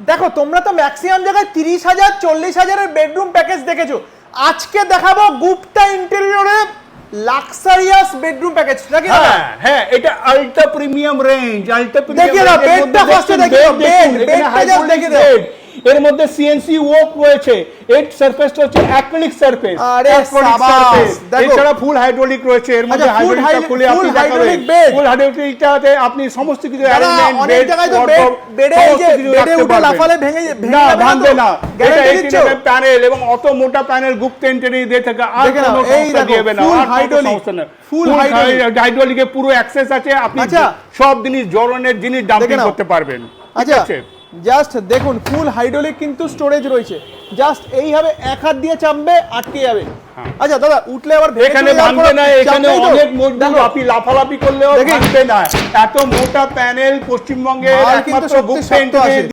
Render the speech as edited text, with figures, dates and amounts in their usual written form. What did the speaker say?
দেখো তোমরা তো ম্যাক্সিমাম জায়গায় 30,000 40,000 এর বেডরুম প্যাকেজ দেখেছো, আজকে দেখাবো গুপ্তা ইন্টেরিয়রে লাক্সারিয়াস বেডরুম প্যাকেজ নাকি? হ্যাঁ হ্যাঁ, এটা আল্ট্রা প্রিমিয়াম রেঞ্জ, আল্ট্রা দেখিয়ে দাও বেডটা ফার্স্টে দেখিয়ে দাও, বেডটা জাস্ট দেখিয়ে দাও। এর মধ্যে সিএনসি ওয়ার্ক রয়েছে, এর সারফেসটা হচ্ছে অ্যাক্রিলিক সারফেস, আরে সাবাস, দেখো। এছাড়া ফুল হাইড্রোলিক রয়েছে, এর মধ্যে আচ্ছা, full হাইড্রোলিকটা খুলে আপনি full দেখাবেন, hydraulic bed। ফুল হাইড্রোলিকটাতে আপনি সমস্ত কিছু দাদা, অ্যারেঞ্জমেন্ট, অনেক জায়গায় তো বেডে এই যে বেডে উঠে লাফালে ভেঙে না যাবে ভাঙবে না, এটা গ্যারান্টি 18 দিচ্ছ? প্যানেল এবং অত মোটা প্যানেল গুপ্তা ইন্টেরিয়র দিয়ে থাকে, আর দেখে নাও, কোনো এই সমস্যা দেখো, দিবে না, full আর কোনো hydraulic, সমস্যা না, full ফুল hydraulic। হাইড্রোলিকে পুরো অ্যাক্সেস আছে, আপনি আচ্ছা। সব জিনিস জরনের জিনিস ডাম্পিং নাও। করতে পারবেন, ঠিক আচ্ছা আছে? জাস্ট দেখুন ফুল হাইড্রোলিক কিন্তু স্টোরেজ রয়েছে, জাস্ট এইভাবে এক হাত দিয়ে চাপবে আটকে যাবে। আচ্ছা দাদা উঠলে আবার ভেঙে এখানে চলে যাওয়ার ভাঙবে কোনো না, চাপ এখানে নেই তো? অনেক মজবুত, দেখো, আপনি লাফালাফি করলেও দেখি। ভাঙবে না, এত মোটা প্যানেল পশ্চিমবঙ্গের মাল কিন্তু একমাত্র সত্যি গুপ্তা শক্ত আছে। ইন্টেরিয়র